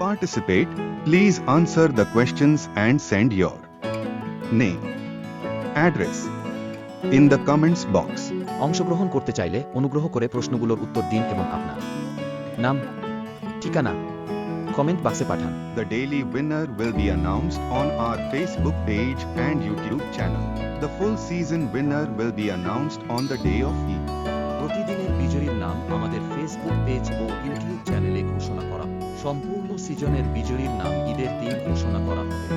participate, please answer the questions and send your name, address in the comments box. অংশগ্রহণ করতে চাইলে অনুগ্রহ করে প্রশ্নগুলোর উত্তর দিন এবং আপনার নাম, ঠিকানা কমেন্ট বক্সে পাঠান। The daily winner will be announced on our Facebook page and YouTube channel. The full season winner will be announced on the day of Eid. প্রতিদিনের বিজয়ীর নাম আমাদের ফেসবুক পেজ ও ইউটিউব চ্যানেলে ঘোষণা করা হবে। সম্পূর্ণ সিজনের বিজয়ীর নাম ঈদের দিন ঘোষণা করা হবে।